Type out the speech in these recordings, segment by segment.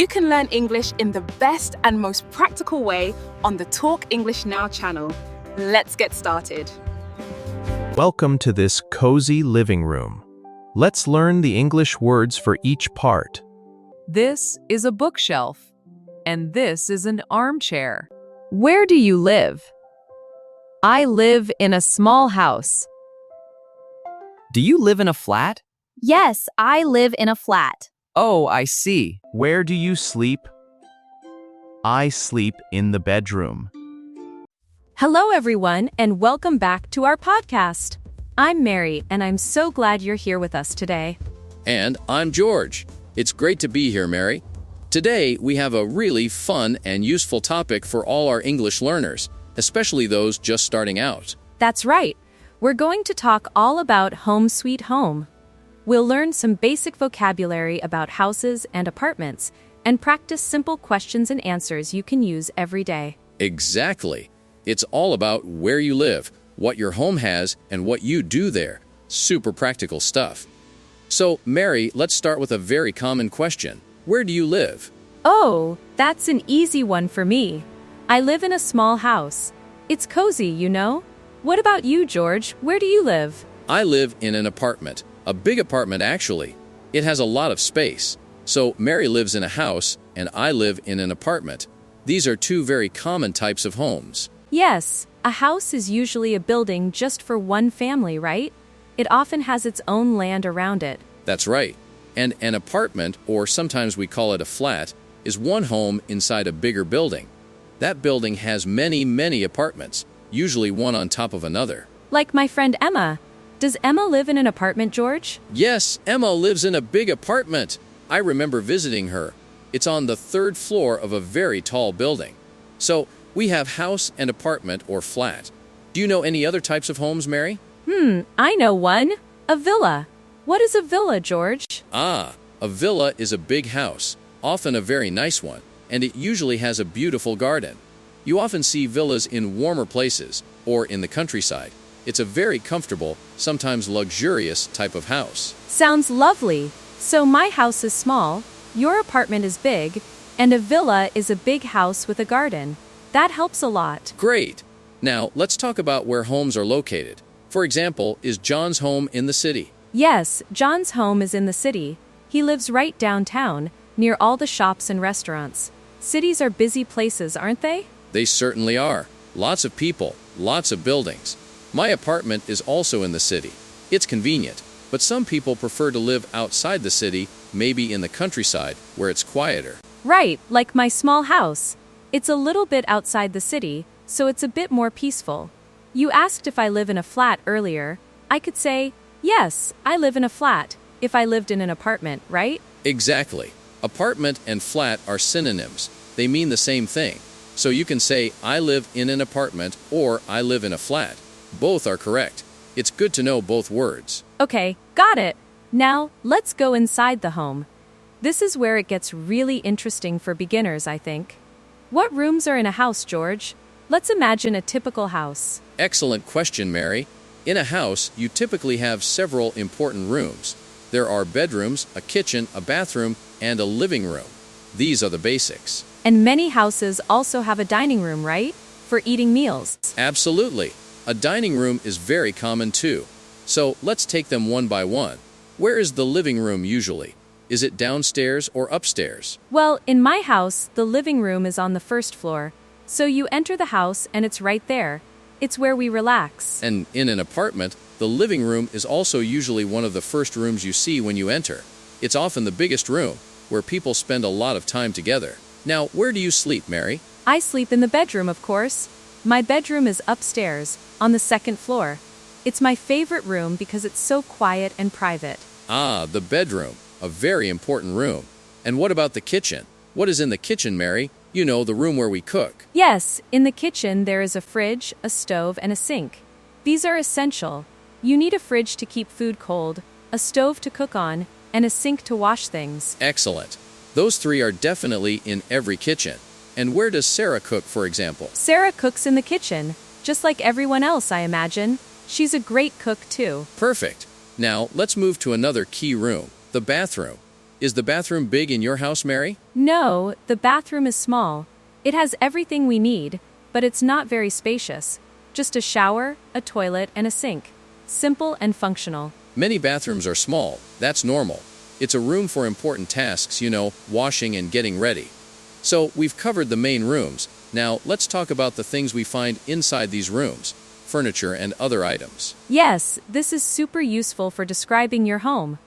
You can learn English in the best and most practical way on the Talk English Now channel. Let's get started. Welcome to this cozy living room. Let's learn the English words for each part. This is a bookshelf, and this is an armchair. Where do you live? I live in a small house. Do you live in a flat? Yes, I live in a flat. Oh, I see. Where do you sleep? I sleep in the bedroom. Hello, everyone, and welcome back to our podcast. I'm Mary, and I'm so glad you're here with us today. And I'm George. It's great to be here, Mary. Today, we have a really fun and useful topic for all our English learners, especially those just starting out. That's right. We're going to talk all about home sweet home. We'll learn some basic vocabulary about houses and apartments and practice simple questions and answers you can use every day. Exactly. It's all about where you live, what your home has, and what you do there. Super practical stuff. So, Mary, let's start with a very common question. Where do you live? Oh, that's an easy one for me. I live in a small house. It's cozy, you know. What about you, George? Where do you live? I live in an apartment. A big apartment, actually. It has a lot of space. So, Mary lives in a house, and I live in an apartment. These are two very common types of homes. Yes, a house is usually a building just for one family, right? It often has its own land around it. That's right. And an apartment, or sometimes we call it a flat, is one home inside a bigger building. That building has many, many apartments, usually one on top of another. Like my friend Emma. Does Emma live in an apartment, George? Yes, Emma lives in a big apartment. I remember visiting her. It's on the third floor of a very tall building. So, we have house and apartment or flat. Do you know any other types of homes, Mary? I know one. A villa. What is a villa, George? A villa is a big house, often a very nice one, and it usually has a beautiful garden. You often see villas in warmer places or in the countryside. It's a very comfortable, sometimes luxurious type of house. Sounds lovely. So my house is small, your apartment is big, and a villa is a big house with a garden. That helps a lot. Great. Now, let's talk about where homes are located. For example, is John's home in the city? Yes, John's home is in the city. He lives right downtown, near all the shops and restaurants. Cities are busy places, aren't they? They certainly are. Lots of people, lots of buildings. My apartment is also in the city. It's convenient, but some people prefer to live outside the city, maybe in the countryside, where it's quieter. Right, like my small house. It's a little bit outside the city, so it's a bit more peaceful. You asked if I live in a flat earlier. I could say, yes, I live in a flat, if I lived in an apartment, right? Exactly. Apartment and flat are synonyms. They mean the same thing. So you can say, I live in an apartment or I live in a flat. Both are correct. It's good to know both words. Okay, got it. Now, let's go inside the home. This is where it gets really interesting for beginners, I think. What rooms are in a house, George? Let's imagine a typical house. Excellent question, Mary. In a house, you typically have several important rooms. There are bedrooms, a kitchen, a bathroom, and a living room. These are the basics. And many houses also have a dining room, right? For eating meals. Absolutely. A dining room is very common too. So let's take them one by one. Where is the living room usually? Is it downstairs or upstairs? Well, in my house, the living room is on the first floor. So you enter the house and it's right there. It's where we relax. And in an apartment, the living room is also usually one of the first rooms you see when you enter. It's often the biggest room, where people spend a lot of time together. Now, where do you sleep, Mary? I sleep in the bedroom, of course. My bedroom is upstairs, on the second floor. It's my favorite room because it's so quiet and private. The bedroom. A very important room. And what about the kitchen? What is in the kitchen, Mary? You know, the room where we cook. Yes, in the kitchen there is a fridge, a stove, and a sink. These are essential. You need a fridge to keep food cold, a stove to cook on, and a sink to wash things. Excellent. Those three are definitely in every kitchen. And where does Sarah cook, for example? Sarah cooks in the kitchen, just like everyone else, I imagine. She's a great cook, too. Perfect. Now, let's move to another key room, the bathroom. Is the bathroom big in your house, Mary? No, the bathroom is small. It has everything we need, but it's not very spacious. Just a shower, a toilet, and a sink. Simple and functional. Many bathrooms are small. That's normal. It's a room for important tasks, washing and getting ready. So, we've covered the main rooms. Now, let's talk about the things we find inside these rooms, furniture and other items. Yes, this is super useful for describing your home.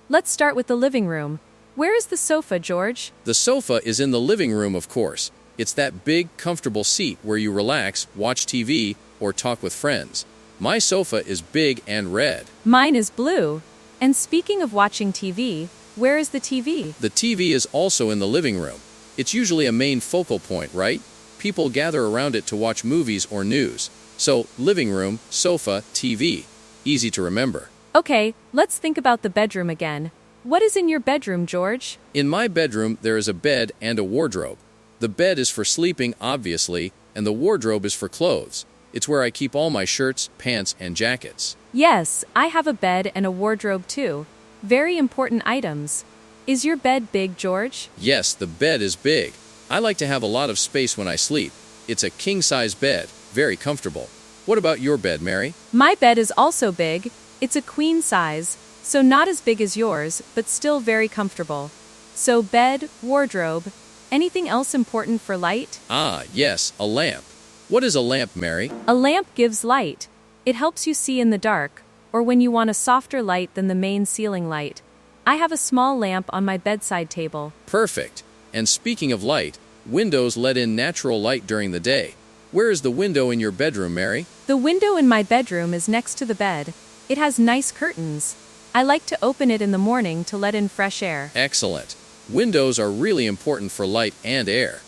Let's start with the living room. Where is the sofa, George? The sofa is in the living room, of course. It's that big, comfortable seat where you relax, watch TV, or talk with friends. My sofa is big and red. Mine is blue. And speaking of watching TV, where is the TV? The TV is also in the living room. It's usually a main focal point, right? People gather around it to watch movies or news. So, living room, sofa, TV. Easy to remember. Okay, let's think about the bedroom again. What is in your bedroom, George? In my bedroom, there is a bed and a wardrobe. The bed is for sleeping, obviously, and the wardrobe is for clothes. It's where I keep all my shirts, pants, and jackets. Yes, I have a bed and a wardrobe too. Very important items. Is your bed big, George? Yes, the bed is big. I like to have a lot of space when I sleep. It's a king-size bed, very comfortable. What about your bed, Mary? My bed is also big. It's a queen size, so not as big as yours, but still very comfortable. So bed, wardrobe, anything else important for light? Ah, yes, a lamp. What is a lamp, Mary? A lamp gives light. It helps you see in the dark, or when you want a softer light than the main ceiling light. I have a small lamp on my bedside table. Perfect. And speaking of light, windows let in natural light during the day. Where is the window in your bedroom, Mary? The window in my bedroom is next to the bed. It has nice curtains. I like to open it in the morning to let in fresh air. Excellent. Windows are really important for light and air.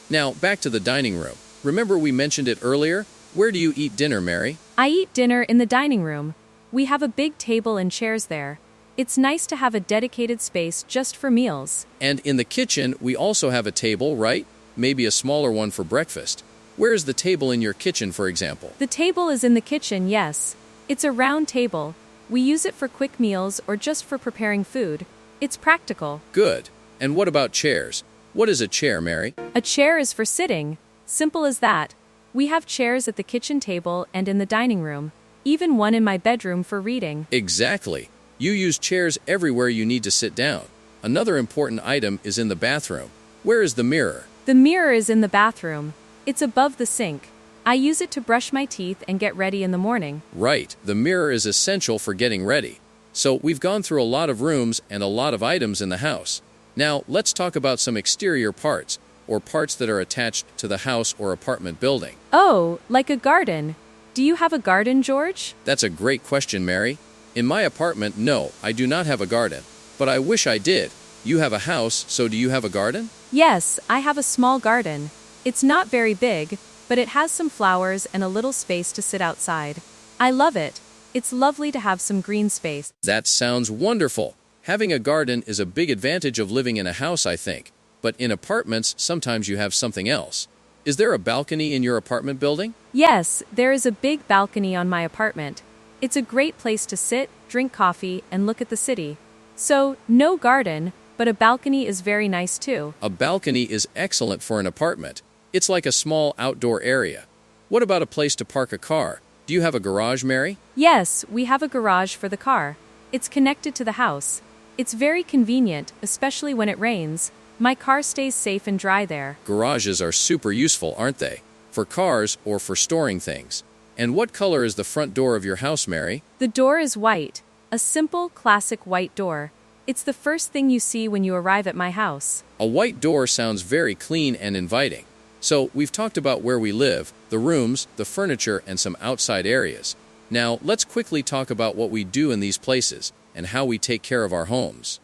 Now, back to the dining room. Remember we mentioned it earlier? Where do you eat dinner, Mary? I eat dinner in the dining room. We have a big table and chairs there. It's nice to have a dedicated space just for meals. And in the kitchen, we also have a table, right? Maybe a smaller one for breakfast. Where is the table in your kitchen, for example? The table is in the kitchen, yes. It's a round table. We use it for quick meals or just for preparing food. It's practical. Good. And what about chairs? What is a chair, Mary? A chair is for sitting. Simple as that. We have chairs at the kitchen table and in the dining room. Even one in my bedroom for reading. Exactly. You use chairs everywhere you need to sit down. Another important item is in the bathroom. Where is the mirror? The mirror is in the bathroom. It's above the sink. I use it to brush my teeth and get ready in the morning. Right. The mirror is essential for getting ready. So we've gone through a lot of rooms and a lot of items in the house. Now, let's talk about some exterior parts, or parts that are attached to the house or apartment building. Oh, like a garden. Do you have a garden, George? That's a great question, Mary. In my apartment, no, I do not have a garden. But I wish I did. You have a house, so do you have a garden? Yes, I have a small garden. It's not very big, but it has some flowers and a little space to sit outside. I love it. It's lovely to have some green space. That sounds wonderful. Having a garden is a big advantage of living in a house, I think. But in apartments, sometimes you have something else. Is there a balcony in your apartment building? Yes, there is a big balcony on my apartment. It's a great place to sit, drink coffee, and look at the city. So, no garden, but a balcony is very nice too. A balcony is excellent for an apartment. It's like a small outdoor area. What about a place to park a car? Do you have a garage, Mary? Yes, we have a garage for the car. It's connected to the house. It's very convenient, especially when it rains. My car stays safe and dry there. Garages are super useful, aren't they? For cars or for storing things. And what color is the front door of your house, Mary? The door is white. A simple, classic white door. It's the first thing you see when you arrive at my house. A white door sounds very clean and inviting. So, we've talked about where we live, the rooms, the furniture, and some outside areas. Now, let's quickly talk about what we do in these places and how we take care of our homes.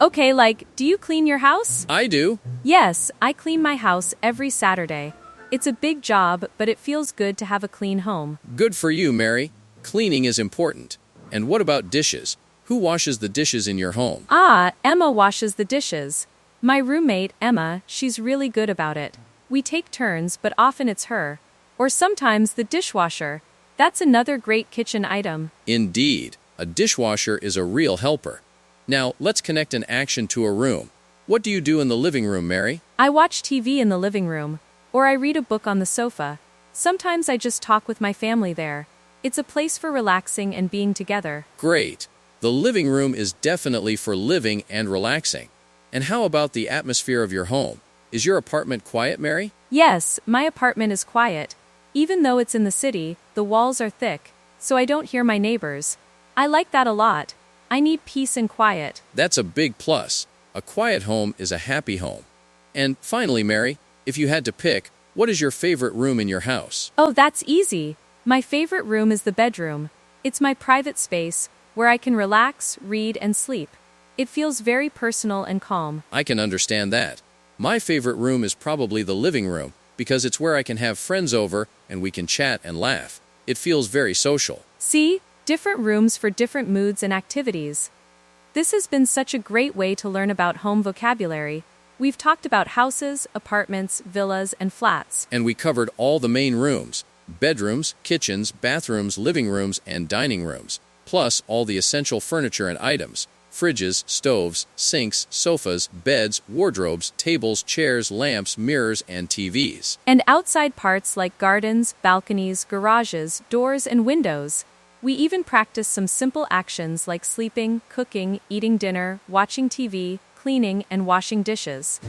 Okay, do you clean your house? I do. Yes, I clean my house every Saturday. It's a big job, but it feels good to have a clean home. Good for you, Mary. Cleaning is important. And what about dishes? Who washes the dishes in your home? Emma washes the dishes. My roommate, Emma, she's really good about it. We take turns, but often it's her. Or sometimes the dishwasher. That's another great kitchen item. Indeed. A dishwasher is a real helper. Now, let's connect an action to a room. What do you do in the living room, Mary? I watch TV in the living room, or I read a book on the sofa. Sometimes I just talk with my family there. It's a place for relaxing and being together. Great. The living room is definitely for living and relaxing. And how about the atmosphere of your home? Is your apartment quiet, Mary? Yes, my apartment is quiet. Even though it's in the city, the walls are thick, so I don't hear my neighbors. I like that a lot. I need peace and quiet. That's a big plus. A quiet home is a happy home. And finally, Mary, if you had to pick, what is your favorite room in your house? Oh, that's easy. My favorite room is the bedroom. It's my private space, where I can relax, read, and sleep. It feels very personal and calm. I can understand that. My favorite room is probably the living room, because it's where I can have friends over and we can chat and laugh. It feels very social. See? Different rooms for different moods and activities. This has been such a great way to learn about home vocabulary. We've talked about houses, apartments, villas, and flats. And we covered all the main rooms: bedrooms, kitchens, bathrooms, living rooms, and dining rooms, plus all the essential furniture and items: fridges, stoves, sinks, sofas, beds, wardrobes, tables, chairs, lamps, mirrors, and TVs. And outside parts like gardens, balconies, garages, doors, and windows. We even practice some simple actions like sleeping, cooking, eating dinner, watching TV, cleaning, and washing dishes.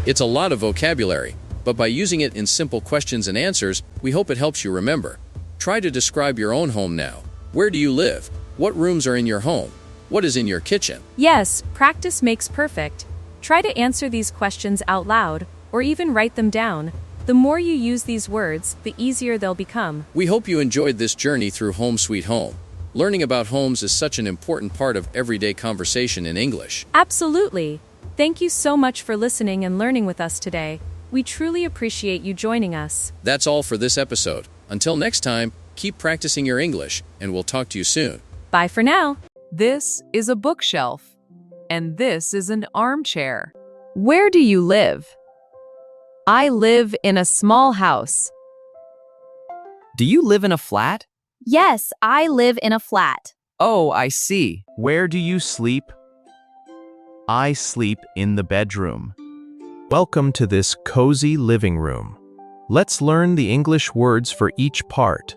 It's a lot of vocabulary, but by using it in simple questions and answers, we hope it helps you remember. Try to describe your own home now. Where do you live? What rooms are in your home? What is in your kitchen? Yes, practice makes perfect. Try to answer these questions out loud, or even write them down. The more you use these words, the easier they'll become. We hope you enjoyed this journey through Home Sweet Home. Learning about homes is such an important part of everyday conversation in English. Absolutely. Thank you so much for listening and learning with us today. We truly appreciate you joining us. That's all for this episode. Until next time, keep practicing your English, and we'll talk to you soon. Bye for now. This is a bookshelf, and this is an armchair. Where do you live? I live in a small house. Do you live in a flat? Yes, I live in a flat. Oh, I see. Where do you sleep? I sleep in the bedroom. Welcome to this cozy living room. Let's learn the English words for each part.